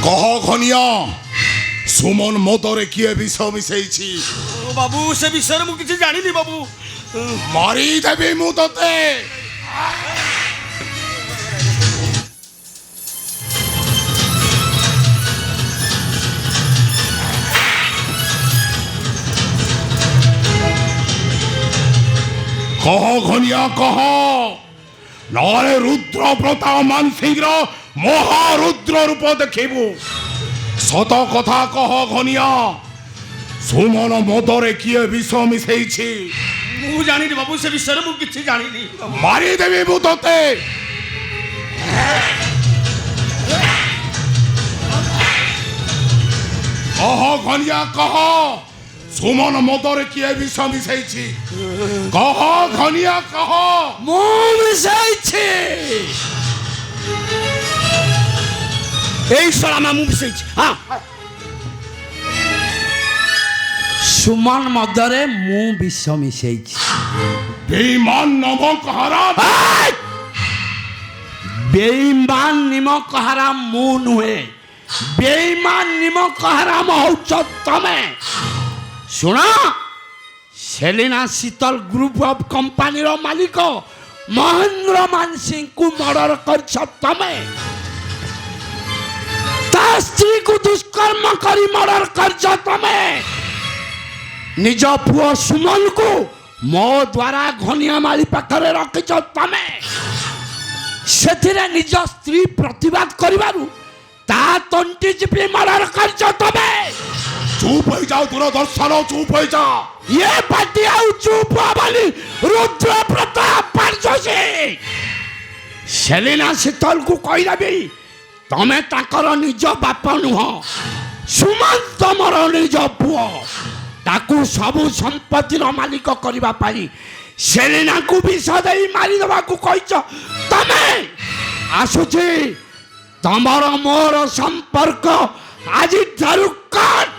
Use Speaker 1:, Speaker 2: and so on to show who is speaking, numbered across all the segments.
Speaker 1: কহ ঘনিয়া সুমন মদরে কিয়ে বিষ মিশাইছি?
Speaker 2: বাবু সে বিষয়ে মু কিছু জানিনি বাবু।
Speaker 1: মারি দেবি মু তোতে। কহ ঘনিয়া কহ, নলে রুদ্র প্রতাপ মানসিংর মহারুদ্র রূপ দেখিবু। সত কথা কহ ঘনিয়া, সুমন মদরে কিয়ে বিষ মিশাইছি?
Speaker 2: মু জানিনি বাবু সে বিষয়ে মু কিছু জানিনি।
Speaker 1: মারি দেবি মু তোতে। কহ ঘনিয়া কহ, সুমন মদরে কিয়ে বিষ মিশাইছি? কহ ঘনিয়া কহ।
Speaker 3: মু মিশাইছি। এই সরামা মু মিশাইছি। হ্যাঁ, সুমন মদরে মু বিষ মিশাইছি।
Speaker 1: বেঈমান নমক হারাম।
Speaker 3: বেঈমান নিমক হারাম মু নুহে, বেঈমান নিমক হারাম হউছ তমে। শুণ, সেলিনা শীতল গ্রুপ অফ কোম্পানির মালিক মহেন্দ্র মানসিং কু মর্ডর করছ তমে। তা স্ত্রী কু দুষ্কর্ম করি মর্ডর করছ তমে। নিজ পুଅ সুমন কু মো দ্বারা ঘনিয়ামালী পাখরে রখিছ তমে। ସେଥିରେ ନିଜ ସ୍ତ୍ରୀ ପ୍ରତିବାଦ କରିବାରୁ ତା ତଣ୍ଟି ଚିପି ମର୍ଡର କରିଛ ତମେ।
Speaker 1: চুপ হয়ে যাও দূরদর্শন, চুপ হয়ে যা।
Speaker 3: ଇଏ ପାର୍ଟି ଆଉ ଚୁପ ହବନି। ରୁଦ୍ର ପ୍ରତାପ ପାରଜୋଶୀ ସେଲିନା ଶୀତଲକୁ କହିଦେବି, ତମେ ତାଙ୍କର ନିଜ ବାପ ନୁହଁ, ସୁମନ ତମର ନିଜ ପୁଅ। ତାକୁ ସବୁ ସମ୍ପତ୍ତିର ମାଲିକ କରିବା ପାଇଁ ସେଲିନାକୁ ବିଷ ଦେଇ ମାରିଦେବାକୁ କହିଛ ତମେ। ଆସୁଛି ତମର ମୋର ସମ୍ପର୍କ ଆଜିଠାରୁ କଟ୍।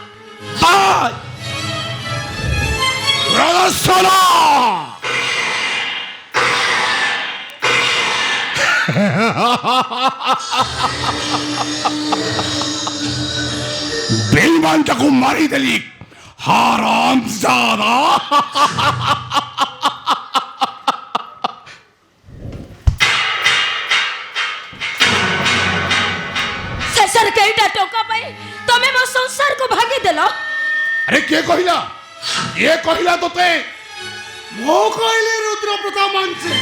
Speaker 1: দূরদর্শন বেঈমানটাকে মারি দেলি হারামজাদা।
Speaker 4: शेषर केईटा टोका पाई तमे मो संसार को भागी देलो।
Speaker 1: আরে কে কহিলা? এ কহিলা তোতে? মো কহিলি রুদ্র প্রতাপ মানছে।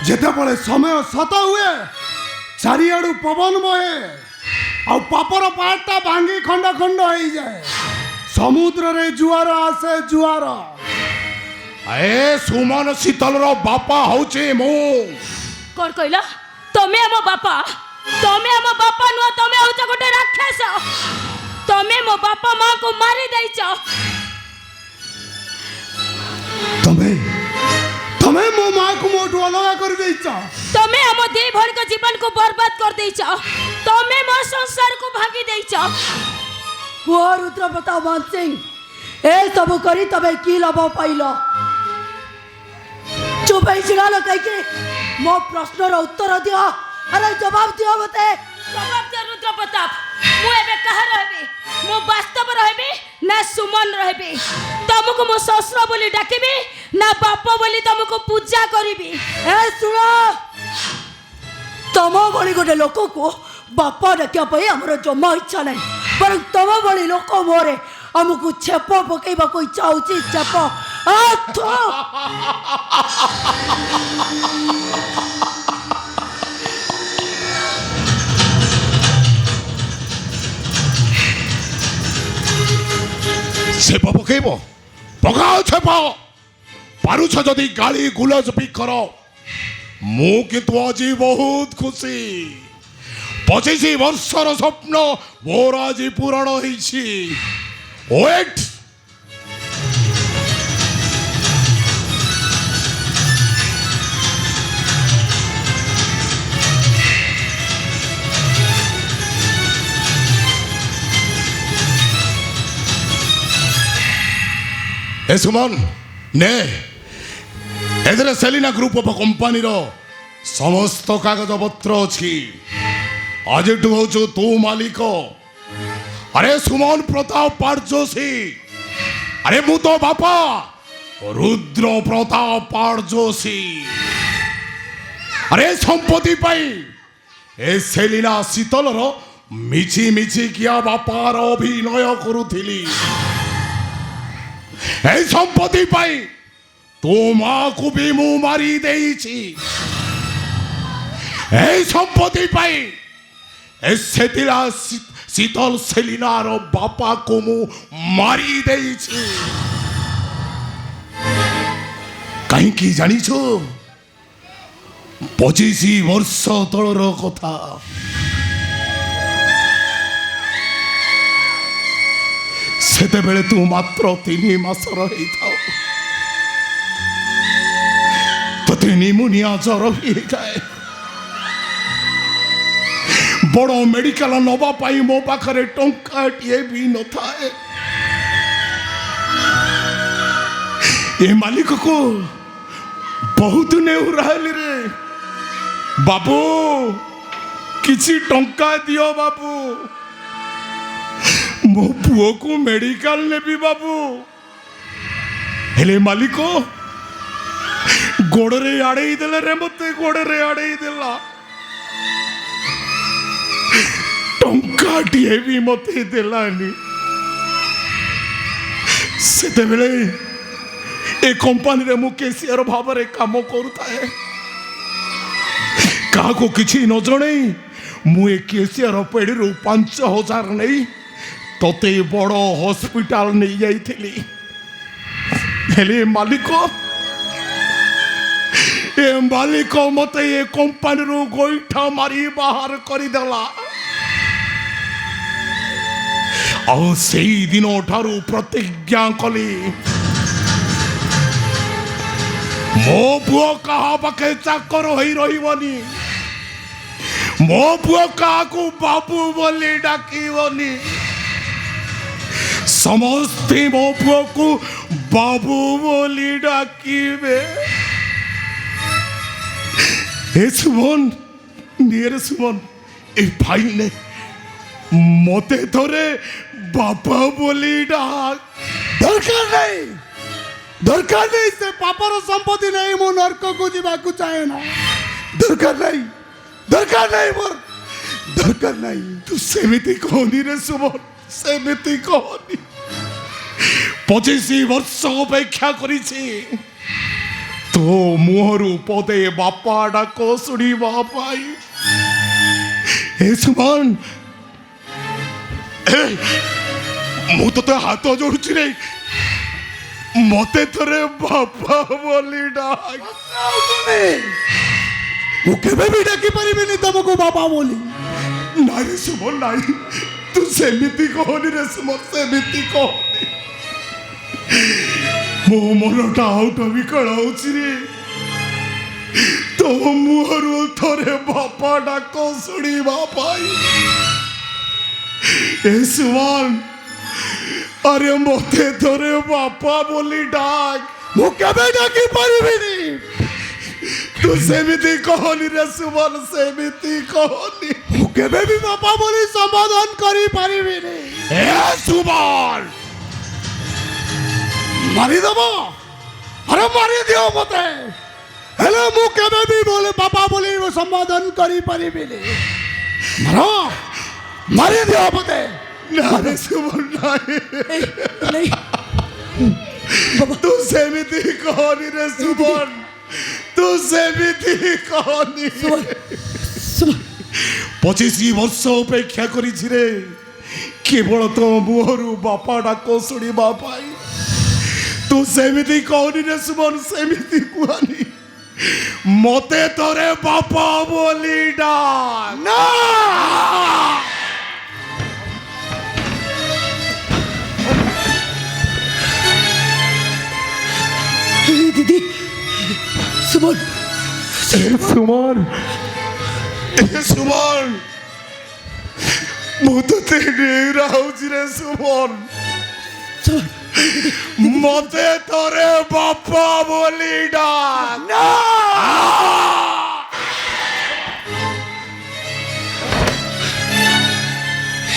Speaker 1: যেতেବେଳେ ସମୟ ସତ ହୁଏ, ଚାରିଆଡୁ ପବନ ବହେ, ଆଉ ପାପର ପାହାଡ଼ଟା ଭାଙ୍ଗି ଖଣ୍ଡ ଖଣ୍ଡ ହେଇଯାଏ। ସମୁଦ୍ରରେ ଜୁଆର ଆସେ ଜୁଆର। ଏ ସୁମନ ଶୀତଲର ବାପା ହଉଛି ମୁଁ।
Speaker 4: कोन कहला? तमे हमो बापा? तमे हमो बापा नुआ, तमे होच गोटे राक्षस। तमे मो बापा मां को मारी देइछ।
Speaker 1: ତମେ ତମେ ମୋ ମାକୁ ମୋଠୁ ଅଲଗା କରି ଦେଇଛ।
Speaker 4: तमे हमो दी भर को जीवन को बर्बाद कर देइछ। तमे मो संसार को भागी देइछ।
Speaker 5: वो रुद्र प्रताप मान सिंह ए सब करी तबे की लाभ पाइल? चुप ही छिड़ा लो कह के मो प्रश्नर उत्तर दियो। अरे जवाब दियो मते।
Speaker 4: जवाब दे रुद्र प्रताप। मु एबे कहा रहबी? मु वास्तव रहबी ना सुमन रहबी? तुमको मो ससुर बोली डाकिबी ना बाप बोली तुमको पूजा करिबी?
Speaker 5: ए सुनो, तम भली गोटे लोक को बाप डाकिया पाई हमर जमा इच्छा नहीं, पर तम भली लोक मोरे हमको छेप पकेबा को इच्छा होची। छेप
Speaker 1: ଛେପ ପକେଇବ? ପକାଅ ଛେପ। ପାରୁଛ ଯଦି ଗାଳି ଗୁଲଜ ବି କର। ମୁଁ କିନ୍ତୁ ଆଜି ବହୁତ ଖୁସି। 25 ବର୍ଷର ସ୍ୱପ୍ନ ମୋର ଆଜି ପୂରଣ ହେଇଛି। ୱେଟ୍। ए सुमन ने एदरे सेलिना ग्रुप ऑफ कंपनी रो समस्त कागज पत्र अछि। ଆଜିଠୁ ହଉଛୁ ତୁ ମାଲିକ। ଆରେ ସୁମନ ପ୍ରତାପ ପାଟଜୋଶୀ, ଆରେ ମୁଁ ତୋ ବାପା ରୁଦ୍ର ପ୍ରତାପ ପାଟଜୋଶୀ। ଆରେ ସମ୍ପତ୍ତି ପାଇଁ ଏ ସେଲିନା ଶୀତଲର ମିଛି ମିଛି କିଆ ବାପାର ଅଭିନୟ କରୁଥିଲି। এই সম্পত্তি পাই তো মাକୁ ବି ମୁଁ ମାରି ଦେଇଛି। এই সম্পত্তি পাই ସେଥିଲା ଶୀତଲ ସେଲିନାର ବାପାକୁ ମୁଁ ମାରି ଦେଇଛି। କାହିଁକି ଜାଣିଛୁ? 25 ବର୍ଷ ତଳର କଥା। ସେତେବେଳେ ତୁ ମାତ୍ର 3 ମାସର ହେଇଥାଉ। ତତେ ନିମୋନିଆ ଜ୍ୱର ହେଇଯାଏ। ବଡ଼ ମେଡିକାଲ ନବା ପାଇଁ ମୋ ପାଖରେ ଟଙ୍କାଟିଏ ବି ନଥାଏ। ଏ ମାଲିକକୁ ବହୁତ ନେହୁରାହେଲି ରେ। ବାବୁ କିଛି ଟଙ୍କା ଦିଅ ବାବୁ, ମୋ ପୁଅକୁ ମେଡିକାଲ ନେବି ବାବୁ। ହେଲେ ମାଲିକ ଗୋଡ଼ରେ ଆଡ଼େଇ ଦେଲେ ରେ, ମତେ ଗୋଡ଼ରେ ଆଡ଼େଇ ଦେଲା। ଟଙ୍କାଟିଏ ବି ମତେ ଦେଲାନି। ସେତେବେଳେ ଏ କମ୍ପାନୀରେ ମୁଁ କେସିଆର ଭାବରେ କାମ କରୁଥାଏ। କାହାକୁ କିଛି ନ ଜଣେଇ ମୁଁ ଏ କେସିଆର ପେଡ଼ିରୁ 5,000 ନେଇ ତତେ ବଡ଼ ହସ୍ପିଟାଲ ନେଇ ଯାଇଥିଲି। ହେଲେ ମାଲିକ ମତେ ଏ କମ୍ପାନୀରୁ ଗୋଇଠା ମାରି ବାହାର କରିଦେଲା। ଆଉ ସେଇ ଦିନ ଠାରୁ ପ୍ରତିଜ୍ଞା କଲି, ମୋ ପୁଅ କାହା ପାଖେ ଚାକର ହୋଇ ରହିବନି। ମୋ ପୁଅ କାହାକୁ ବାବୁ ବୋଲି ଡାକିବନି। ସମସ୍ତେ ମୋ ପୁଅକୁ ବାବୁ ବୋଲି ଡାକିବେ। ଏ ସୁମନ, ନିୟରେ ସୁମନ, ଏ ଭାଇନେ ମତେ ଥରେ ବାପା ବୋଲି ଡାକ।
Speaker 3: ଦରକାର ନାହିଁ, ଦରକାର ନାହିଁ। ସେ ପାପର ସମ୍ପତ୍ତି ନେଇ ମୁଁ ନର୍କକୁ ଯିବାକୁ ଚାହେଁ ନା। ଦରକାର ନାହିଁ, ଦରକାର ନାହିଁ, ମୋର ଦରକାର ନାହିଁ।
Speaker 1: ତୁ ସେମିତି କହନି ରେ ସୁମନ, ସେମିତି କହନି। 25 ବର୍ଷ ଅପେକ୍ଷା କରିଛି ତୋ ମୁହଁରୁ ପଦେ ବାପା ଡାକ ଶୁଣିବା ପାଇଁ। ଏ ସୁମନ, ମୁଁ ତତେ ହାତ ଯୋଡୁଛି ରେ, ମତେ ଥରେ ବାପା ବୋଲି ଡାକ।
Speaker 3: ମୁଁ କେବେ ବି ଡାକି ପାରିବିନି ତମକୁ ବାପା ବୋଲି।
Speaker 1: ନାଇଁ ରେ ସୁମନ, ନାଇଁ, ତୁ ସେମିତି କହନି ରେ ସୁମନ, ସେମିତି କହନି। ମୋ ମନଟା ଆଉଟ ବିକଳ ହଉଛି ରେ। ତୋ ମୁହଁରୁ ଥରେ ବାପା ଡାକ ଶୁଣିବା ପାଇଁ। ଏ ସୁମନ, ଆରେ ମତେ ଥରେ ବାପା ବୋଲି ଡାକ।
Speaker 3: ମୁଁ କେବେ ଡାକି ପାରିବିନି।
Speaker 1: ତୁ ସେମିତି କହନି ରେ ସୁମନ, ସେମିତି କହନି।
Speaker 3: ମୁଁ କେବେ ବି ବାପା ବୋଲି ସମ୍ବୋଧନ କରିପାରିବିନି।
Speaker 1: ଏ ସୁମନ,
Speaker 3: ମାରିଦେବ? ଆରେ ମାରିଦିଅ ମତେ, ହେଲେ ମୁଁ କେବେ ବି ବାପା ବୋଲି ସମ୍ବୋଧନ କରିପାରିବିନି। ମାରିଦିଅ ମତେ।
Speaker 1: ନା ରେ ସୁମନ, ନାହିଁ।
Speaker 5: नहीं
Speaker 1: ତୁ ସେମିତି କହନି ରେ ସୁମନ, ତୁ ସେମିତି କହନି। 25 ବର୍ଷ ଅପେକ୍ଷା କରିଛି ରେ, କେବଳ ତୋ ମୁହଁରୁ ବାପା ଡାକ ଶୁଣିବା ପାଇଁ। ତୁ ସେମିତି କହନି ରେ ସୁମନ, ସେମିତି କୁହନି। ମତେ ଥରେ ବାପା ବୋଲି ଡାକ।
Speaker 3: ନା,
Speaker 5: दीदी सुमन
Speaker 1: সুমন, সুমন, ମୁଁ ତତେ ନେହୁରା ହଉଛି ରେ ସୁମନ। ମତେ ଥରେ ବାପା ବୋଲି ଡାକ।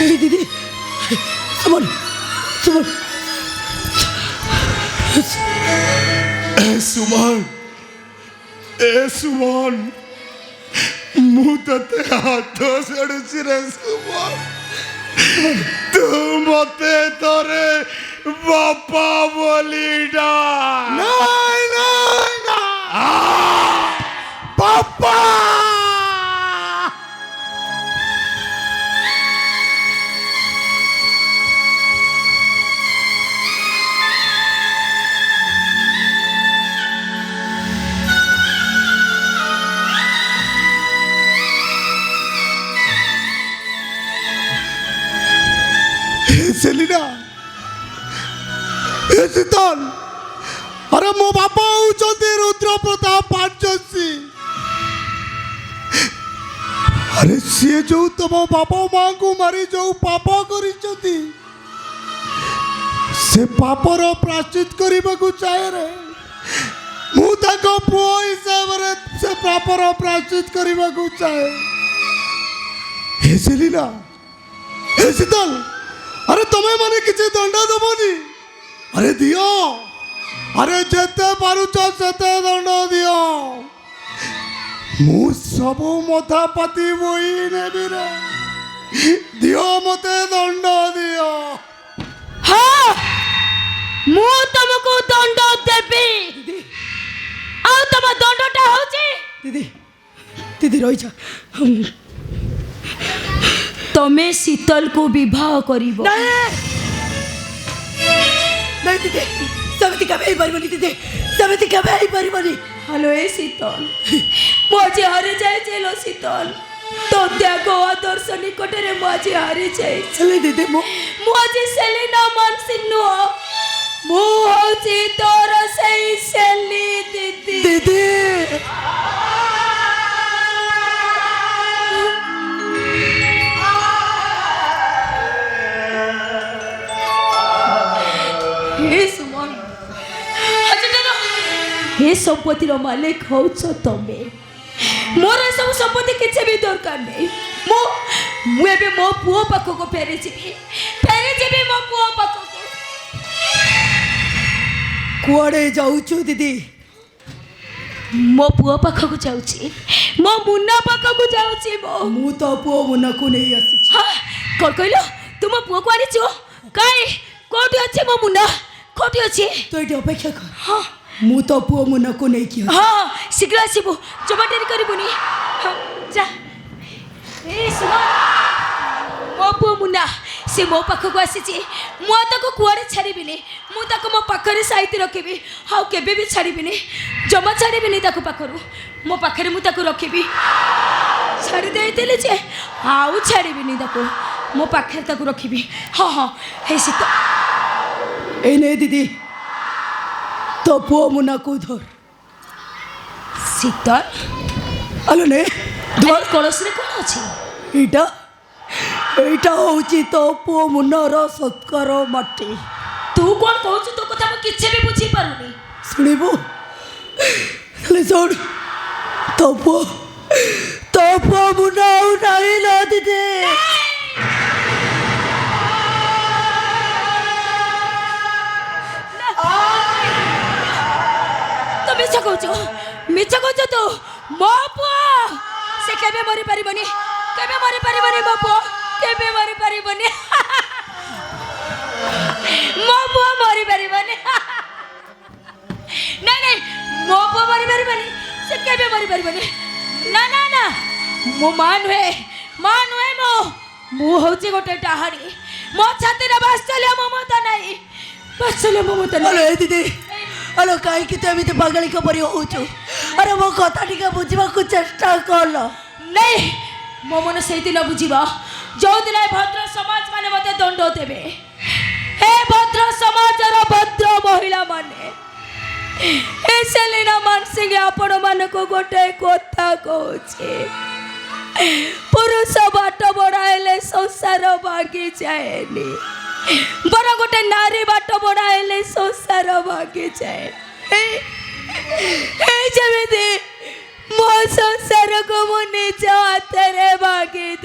Speaker 5: এই দিদি সুমন সুমন
Speaker 1: সুমন সুমন ମୁଁ ତତେ ହାତ ଛାଡୁଛି ରେ ସୁମନ ତୁ ମତେ ଥରେ ବାପା ବୋଲି ଡାକ ନାଇଁ ନାଇଁ ନା ବାପା सेलिना शीतल अरे मो बापा होउचंती रुद्र प्रताप पांचसी अरे सी जो तुम बापा माँ को मारी जो पाप करिचंती से पापर प्राश्चित करने को चाहे रे मु ताको पुओ हिसाब रे से पापर प्राश्चित करने को चाहे हे सेलिना हे शीतल अरे तुम्हें माने किसी दंड दबनी अरे दियो अरे जेते पारुच सेते दंड दियो मु सब मथा पाती बोई नेबी रे दियो मते दंड दियो
Speaker 4: हाँ मु तुमको दंड देबी आ तुम दंडटा होची
Speaker 5: दीदी दीदी रही जा
Speaker 4: तमे शीतल को विवाह करिवो
Speaker 5: नहीं दीदी समिति कभी ही परिबनी दीदी समिति कभी ही परिबनी
Speaker 4: हेलो ए शीतल मुझे हारी जाए चलो शीतल तो त्याग आदर्श निकट रे मुझे हारी जाए
Speaker 5: चले दीदी
Speaker 4: मुझे सेलिना मानसिंह नु मु होची तोर सही सेली दीदी
Speaker 5: दीदी
Speaker 4: हे सुमन हे संपत्तिर मालिक होछ तमे मोर सब संपत्ति किसी भी दरकार नहीं मु एबे मो पुओ पाखो को फेरी जीवी मो पुओ पाखो को
Speaker 5: कुआड़े जाऊछु दीदी
Speaker 4: मो पुओ पाखो को जाउची मो मुन्ना पाखो को जाउची
Speaker 5: मु तो पुओ मुन्ना को नहीं आसी
Speaker 4: हाँ कौन कहलो तुम पुओ को आनिचो काई कोठी अछि मो मुन्ना कोठी अछि
Speaker 5: तो ये अपेक्षा कर
Speaker 4: हाँ
Speaker 5: मु तो पुओ मुन्ना को नहीं किया
Speaker 4: हाँ शीघ्र आसबु जमा डेरी करबुनी हाँ जा ए सुनो मो पुओ मुन्ना से मो पाखक आसीची मु ताको कुआरे छाड़बिनी मु ताको मो पाखरे साइति रखिबी हाउ केबे भी छाड़बिनी जमा छाड़बिनी ताको पाखरु मो पाखरे मु ताको रखिबी छाड़ी देइतेले जे हाउ छाड़बिनी ताको मो पाखरे ताको रखिबी हाँ हाँ हे सीता
Speaker 5: ए नहीं दीदी तो पुओ मुन्ना को धर
Speaker 4: शीतल
Speaker 5: अलो ने
Speaker 4: धर कलश रे कोन अछि
Speaker 5: एटा एटा होची तो पुओ मुन्नार सत्कार माटी
Speaker 4: तू कौन कहू तो कथा मैं किसी भी बुझी पारुनी
Speaker 5: सुनिबो ले जोड़ तो पुओ मुन्ना नहीं ना दीदी
Speaker 4: तो मिछा कहू तो मो पुओ से केबे मरी परिबनी मो पुओ केबे मरी परिबनी मो पुओ मरी परिबनी नहीं मो पुओ मरी परिबनी से केबे मरी परिबनी ना ना ना मो मान हुए मो होची गोटे डाहाणी मो छाती रे वात्सल्य ममता नहीं वात्सल्य ममता
Speaker 5: अलो
Speaker 4: नहीं
Speaker 5: ए दीदी अलो काई कि तू एमिति पागल के परि होचु अरे मो कथा टिका बुझिबा को चेष्टा कर
Speaker 4: नहीं मो मन से दिन बुझा जो दिन भद्र समाज माने मते दंड देवे हे भद्र समाज भद्र महिला माने हे सेलिना मानसिंह आपण मान को गोटे कथा कहूचे पुरुष बाट बढ़ाइले संसार भागी जाएनी बर गोटे नारी बाट बढ़ाइले संसार भागी जाए जमी मो संसार को मु निज हाथ रे भागी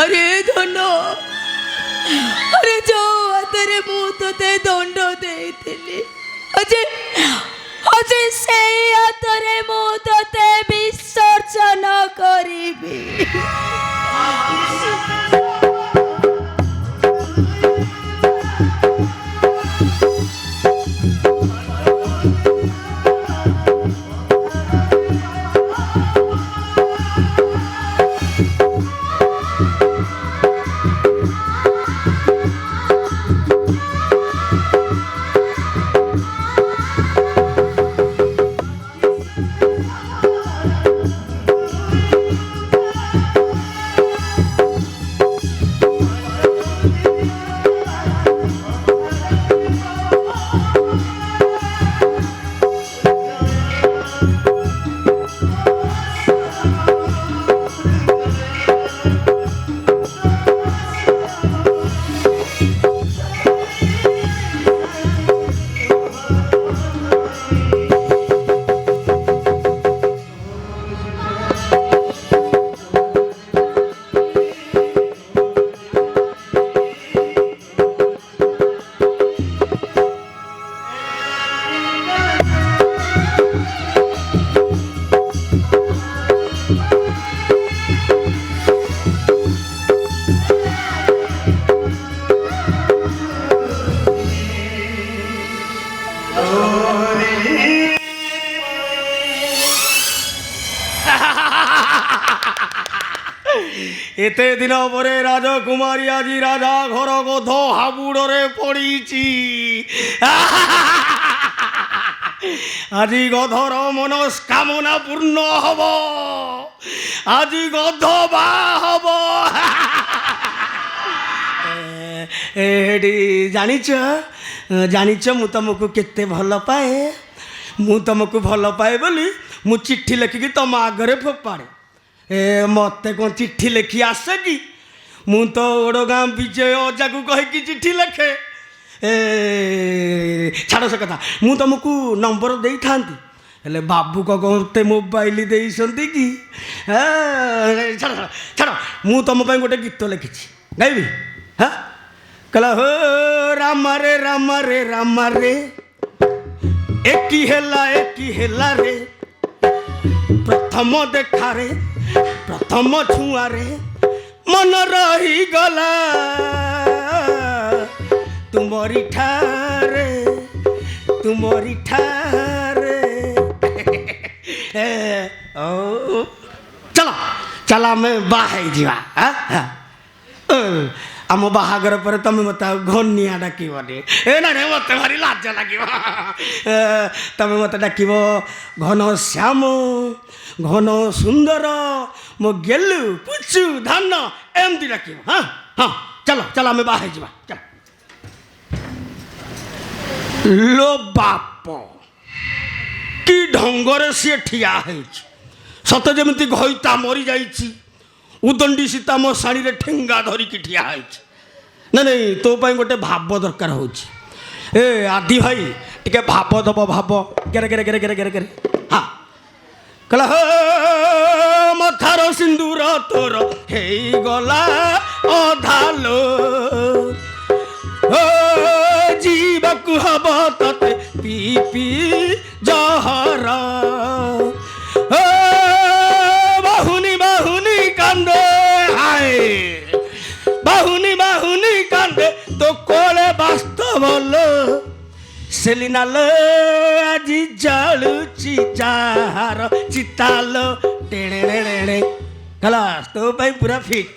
Speaker 5: আরে দণ্ড, আরে ଯୋଉ ହାତରେ ମୁଁ ତୋତେ ଦଣ୍ଡ ଦେଇଥିଲି ଆଜି ଆଜି ସେଇ ହାତରେ ମୁଁ ତୋତେ ବିସର୍ଜନ କରିବି।
Speaker 2: এতে দিন পরে রাজকুমারী আজি রাজা ঘর গধ হাবুড়রে পড়িছি। আজি গধর মনস্কামনা পূর্ণ হব, আজি গধ বা হব। এটি জানিছ জানিছ ମୁଁ ତମକୁ କେତେ ଭଲ ପାଏ। ମୁଁ ତମକୁ ଭଲ ପାଏ ବୋଲି ମୁଁ ଚିଠି ଲେଖିକି ତମ ଆଗରେ ଫୋପାଡ଼େ। ମୋତେ କ'ଣ ଚିଠି ଲେଖି ଆସେ କି? ମୁଁ ତ ଓଡ଼ଗାଁ ବିଜୟ ଅଜାକୁ କହିକି ଚିଠି ଲେଖେ। ଛାଡ଼ ସେ କଥା, ମୁଁ ତମକୁ ନମ୍ବର ଦେଇଥାନ୍ତି, ହେଲେ ବାବୁ ମୋତେ ମୋବାଇଲ ଦେଇଛନ୍ତି କି? ଛାଡ଼ ଛାଡ଼ ଛାଡ଼, ମୁଁ ତମ ପାଇଁ ଗୋଟେ ଗୀତ ଲେଖିଛି, ଗାଇବି? ହଁ, କହିଲା ହୋ ରାମାରେ ରାମାରେ ରାମାରେ ଏକି ହେଲା ରେ, ପ୍ରଥମ ଦେଖାରେ ପ୍ରଥମ ଛୁଆଁରେ ମନ ରହିଗଲା ତୁମରି ଠାରେ ଚାଲ ଚାଲ ଆମେ ବାହା ହେଇଯିବା। ଆମ ବାହାଘର ପରେ ତମେ ମୋତେ ଆଉ ଘନିଆ ଡାକିବନି। ନାଇଁ ମୋତେ ଭାରି ଲାଜ ଲାଗିବ। ତମେ ମୋତେ ଡାକିବ ଘନଶ୍ୟାମ, ଘନ ସୁନ୍ଦର, ମୋ ଗେଲୁ ପୁଚୁ ଧାନ, ଏମିତି ଡାକିବ। ହଁ ହଁ, ଚାଲ ଚାଲ ଆମେ ବାହା ହେଇଯିବା। ଚାଲ। ଲୋ ବାପ, କି ଢଙ୍ଗରେ ସିଏ ଠିଆ ହେଇଛି, ସତେ ଯେମିତି ଘଇତା ମରିଯାଇଛି। ଉଦଣ୍ଡି ସୀତା ମୋ ଶାଢ଼ୀରେ ଠେଙ୍ଗା ଧରିକି ଠିଆ ହେଇଛି। ନାଇଁ ନାଇଁ, ତୋ ପାଇଁ ଗୋଟେ ଭାବ ଦରକାର ହେଉଛି। ଏ ଆଦି ଭାଇ ଟିକେ ଭାବ ଦବ, ଭାବ। ଗେରେ ଗେରେ ଗେରେ ଗେରେ ଗେରେ ଗେରେ। ହଁ, କହିଲା ହୋ ମଥାର ସିନ୍ଦୁର ତୋର ହେଇଗଲା ଅଧାଲୋ, ଓ ଯିବାକୁ ହବ ତତେ ପି ପି ଜହର। ବାହୁନି ବାହୁନି କାନ୍ଦେ, ହାଏ ବାହୁନି ବାହୁନି କାନ୍ଦେ, ତୋ କୋଳେ ବାସ୍ତବ ଲୋ ସେଲିନାଲୋ, ଆଜି ଜାଳୁଛି ଯାହାର ଚିତାଲୋ ଟେଣେ। ହେଲା, ତୋ ପାଇଁ ପୁରା ଫିଟ୍।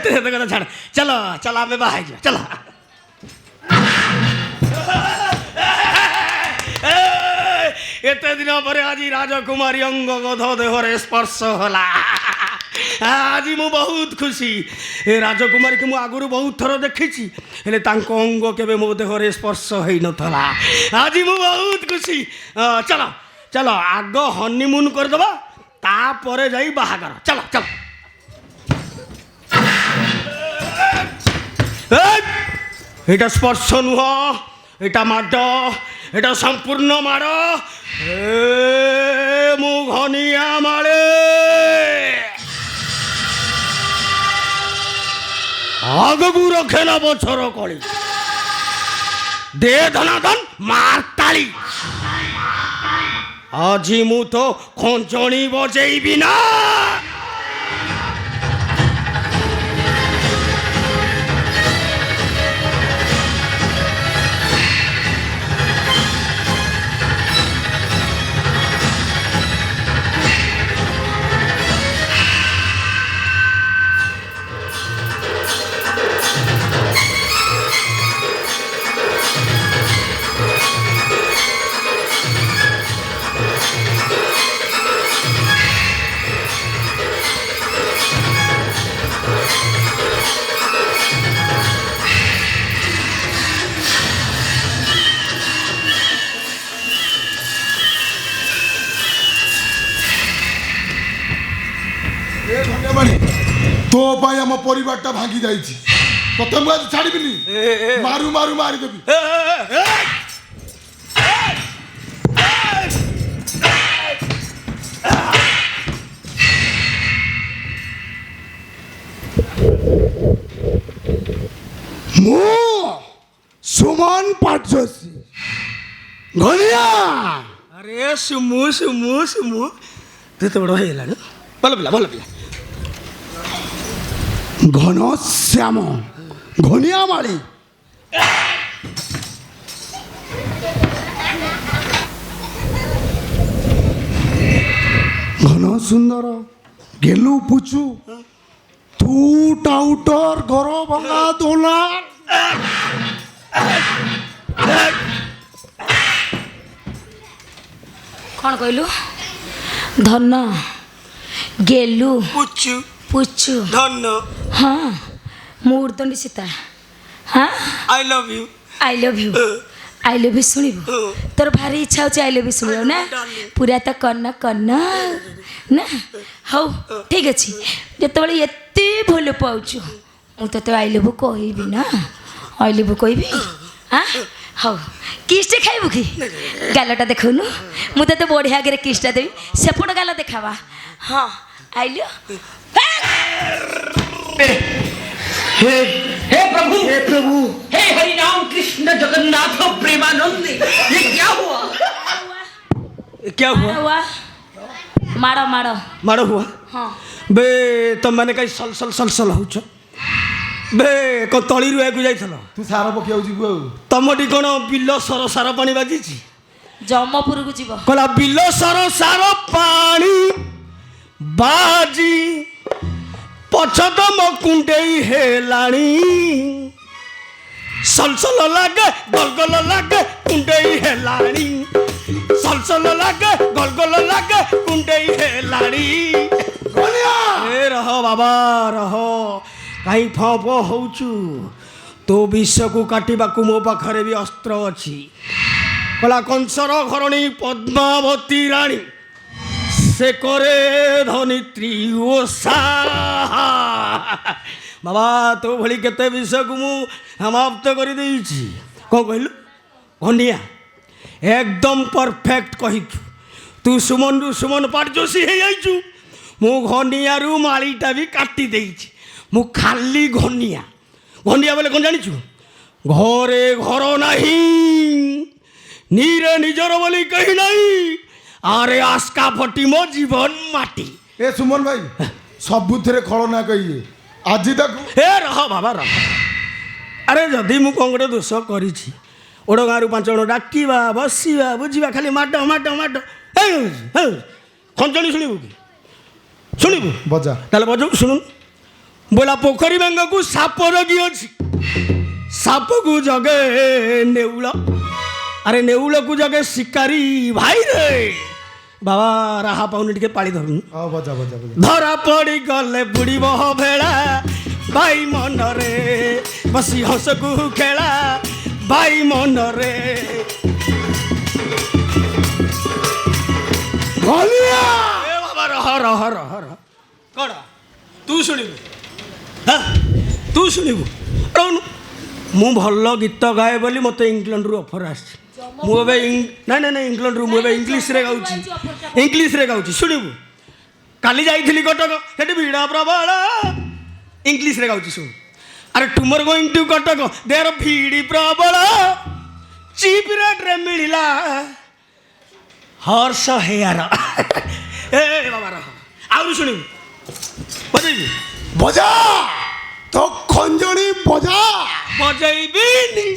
Speaker 2: ତୁ ସେତେ କଥା ଛାଡ଼, ଚାଲ ଚାଲ ଆମେ ବାହା ହେଇଯିବା। ଚାଲ। ଏତେ ଦିନ ପରେ ଆଜି ରାଜକୁମାରୀ ଅଙ୍ଗ ଗଧ ଦେହରେ ସ୍ପର୍ଶ ହେଲା। ଆଜି ମୁଁ ବହୁତ ଖୁସି। ଏ ରାଜକୁମାରୀକୁ ମୁଁ ଆଗରୁ ବହୁତ ଥର ଦେଖିଛି, ହେଲେ ତାଙ୍କ ଅଙ୍ଗ କେବେ ମୋ ଦେହରେ ସ୍ପର୍ଶ ହେଇନଥିଲା। ଆଜି ମୁଁ ବହୁତ ଖୁସି। ଚାଲ ଚାଲ ଆଗ ହନିମୁନ୍ କରିଦେବା, ତାପରେ ଯାଇ ବାହାଘର। ଚାଲ ଚାଲ। এটা স্পর্শ নুহ, এটা মাড, এটা সম্পূর্ণ মাଡ଼। মু ঘনিয়া মাଳେ আগକୁ ରଖେ ନା ବଛର କଳି, ଦେ ଧନାଧନ ମାର ତାଳି। ଆଜି ମୁଁ ତ ଖଞ୍ଜଣି ବଜେଇବି ନା।
Speaker 1: তো ପାଇଁ ଆମ ପରିବାରଟା ଭାଙ୍ଗି ଯାଇଛି। ତତେ ମୁଁ ଆଜି ଛାଡ଼ିବିନି, ମାରୁ ମାରୁ ମାରିଦେବି।
Speaker 3: ମୁଁ ସୁମନ ପାଟଜୋଶୀ ଘନିଆ।
Speaker 2: ଆରେ ସୁମୁ ସୁମୁ ସୁମୁ, ତୁ ତ ବଡ଼ ହେଇଗଲାଣି, ଭଲ ପିଲା ଭଲ ପିଲା।
Speaker 3: ଘନଶ୍ୟାମ ଘନିଆମାଳି। ଘନ ସୁନ୍ଦର ଗେଲୁ ପୁଚୁ ତୁ ଟାଉଟର ଘର ଭଙ୍ଗା ଦୋଲା।
Speaker 4: କ'ଣ କହିଲୁ? ଧନ, ଗେଲୁ,
Speaker 2: ପୁଚୁ
Speaker 4: ପୁଚୁ,
Speaker 2: ଧନ,
Speaker 4: ହଁ ମୁଁ ଉର୍ଦ୍ଦଣ୍ଡୀ ସୀତା। ହଁ
Speaker 2: I love you.
Speaker 4: I love you, I love you ଶୁଣିବୁ? ତୋର ଭାରି ଇଚ୍ଛା ହେଉଛି ଆଇ ଲଭ୍ ୟୁ ଶୁଣିବୁ ନା? ପୁରା ତ କର୍ଣ୍ଣ କର୍ଣ୍ଣ ନା। ହଉ ଠିକ୍ ଅଛି, ଯେତେବେଳେ ଏତେ ଭଲ ପାଉଛୁ ମୁଁ ତୋତେ ଆଇ ଲଭ୍ ୟୁ କହିବି ନା। ଆଇ ଲଭ୍ ୟୁ କହିବି। ହଁ ହଉ, କିସ୍ଟେ ଖାଇବୁ କି? ଗାଲଟା ଦେଖାଉନୁ, ମୁଁ ତୋତେ ବଢ଼ିଆ ଆଗରେ କିସ୍ଟା ଦେବି। ସେପଟ ଗାଲ ଦେଖାବା। ହଁ ଆଇଲୁ।
Speaker 6: हे प्रभु, हे प्रभु, हे हरि राम कृष्ण जगन्नाथ प्रेमानंद, ये क्या हुआ?
Speaker 2: क्या हुआ?
Speaker 4: ମାଡ଼ ମାଡ଼
Speaker 2: ମାଡ଼ ହୁଆ।
Speaker 4: ହଁ
Speaker 2: ବେ ତମମାନେ କାହିଁ ସଲସଲ ସଲସଲ ହଉଛ? ବେ କ'ଣ ତଳି ରୁଆକୁ ଯାଇଥିଲ?
Speaker 1: ତୁ ସାର ପକେଇବାକୁ ଯିବୁ ଆଉ।
Speaker 2: ତମଠି କ'ଣ ବିଲ ସର ସାର ପାଣି ବାଜିଛି?
Speaker 4: ଜମପୁରକୁ ଯିବ।
Speaker 2: କହିଲା ବିଲ ସର ସାର ପାଣି ବାଜି ପଛ ତମ କୁଣ୍ଡେଇ ହେଲାଣି। ସଲସଲ ଲାଗେ ଗଲଗଲ ଲାଗେ କୁଣ୍ଡେଇ ହେଲାଣି। ସଲସଲ ଲାଗେ ଗଲଗଲ ଲାଗେ କୁଣ୍ଡେଇ ହେଲାଣି। ଏ ରହ ବାବା ରହ, କାହିଁ ଫ ହଉଛୁ? ତୋ ବିଷକୁ କାଟିବାକୁ ମୋ ପାଖରେ ବି ଅସ୍ତ୍ର ଅଛି। କହିଲା କଂସର ଘରଣୀ ପଦ୍ମାବତୀ ରାଣୀ, ସେ କରେ ଧରିତ୍ରୀ ଓଷା। ବାବା ତୋ ଭଳି କେତେ ବିଷୟକୁ ମୁଁ ସମାପ୍ତ କରିଦେଇଛି। କ'ଣ କହିଲୁ? ଘନିଆ ଏକଦମ ପରଫେକ୍ଟ କହିଛୁ। ତୁ ସୁମନରୁ ସୁମନ ପାଟଜୋଶୀ ହେଇଯାଇଛୁ। ମୁଁ ଘନିଆରୁ ମାଳିଟା ବି କାଟି ଦେଇଛି। ମୁଁ ଖାଲି ଘନିଆ। ଘନିଆ ବୋଲେ କ'ଣ ଜାଣିଛୁ? ଘରେ ଘର ନାହିଁ, ନିରେ ନିଜର ବୋଲି କେହି ନାହିଁ। ଆରେ ଆସ୍କା ଫଟି ମୋ ଜୀବନ ମାଟି।
Speaker 1: ଏ ସୁମନ ଭାଇ, ସବୁଥିରେ ଖଳନାୟକ ଇଏ। ଆଜି ତାକୁ
Speaker 2: ଏ ରହ ବାବା ରହ। ଆରେ ଯଦି ମୁଁ କ'ଣ ଗୋଟେ ଦୋଷ କରିଛି, ଓଡ଼ ଗାଁରୁ 5 ଜଣ ଡାକିବା, ବସିବା, ବୁଝିବା, ଖାଲି ମାଡ଼ ମାଡ଼ ମାଡ଼। ଖଞ୍ଜଣି ଶୁଣିବୁ କି? ଶୁଣିବୁ?
Speaker 1: ବଜା।
Speaker 2: ତାହେଲେ ବଜାଉ ଶୁଣୁ। ବୋଲା ପୋଖରୀ ଭାଙ୍ଗକୁ ସାପ ଜଗି ଅଛି, ସାପକୁ ଜଗେ ନେଉଳ। ଆରେ ନେଉଳକୁ ଜଗେ ଶିକାରୀ ଭାଇ ରେ। ବାବା ରାହା ପାଉନି, ଟିକେ ପାଳି ଧରୁନି।
Speaker 1: ହଁ ବଜା ବଜା ବଜା।
Speaker 2: ଧରା ପଡ଼ି ଗଲେ ବୁଡ଼ିବ ଭେଳା, ଭାଇ ମନରେ ବସି ହସକୁ ଖେଳା, ଭାଇ ମନରେ। ଏ ବାବା ରହ ରହ ରହ ରହ। କ'ଣ ତୁ ଶୁଣିବୁ? ହଁ ତୁ ଶୁଣିବୁ? ରହୁନୁ ମୁଁ ଭଲ ଗୀତ ଗାଏ ବୋଲି ମୋତେ ଇଂଲଣ୍ଡରୁ ଅଫର୍ ଆସିଛି। ମୁଁ ଏବେ ନାଇଁ ଇଂଲଣ୍ଡରୁ ମୁଁ ଏବେ ଇଂଲିଶରେ ଗାଉଛି, ଇଂଲିଶରେ ଗାଉଛି ଶୁଣିବୁ। କାଲି ଯାଇଥିଲି କଟକ, ସେଠି ଭିଡ଼ ପ୍ରବଳ, ଇଂଲିଶରେ ଗାଉଛି ଶୁଣୁ। ଆରେ ଟୁମର ଗୋଇଂ ଟୁ କଟକ, ଦେର ଭିଡ଼ି ପ୍ରବଳ, ଚିପ୍ ରେଟ୍ରେ ମିଳିଲା ହର୍ଷ ହେୟାର। ଏ ବାବା ରହ, ଆହୁରି ଶୁଣିବୁ, ବଜେଇବି
Speaker 1: ବଜା ତ ଖଞ୍ଜଣି ବଜା।
Speaker 2: ବଜେଇବିନି।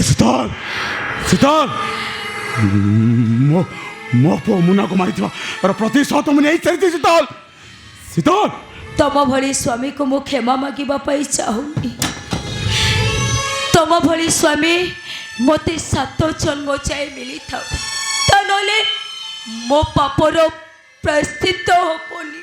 Speaker 1: ଶୀତଲ ଶୀତଲ ମୋ ପୁଅ ମୁନାକୁ ମାରିଥିବା ପ୍ରତିଶୋଧ ମୁଁ ନେଇସାରିଛି। ଶୀତଲ ଶୀତଲ
Speaker 4: ତମ ଭଳି ସ୍ୱାମୀକୁ ମୁଁ କ୍ଷମା ମାଗିବା ପାଇଁ ଚାହୁଁନି। ତମ ଭଳି ସ୍ୱାମୀ ମୋତେ 7 ଜନ୍ମ ଯାଏ ମିଳିଥାଉ, ତା ନହେଲେ ମୋ ପାପର ପ୍ରାୟଶ୍ଚିତ୍ତ ହବନି।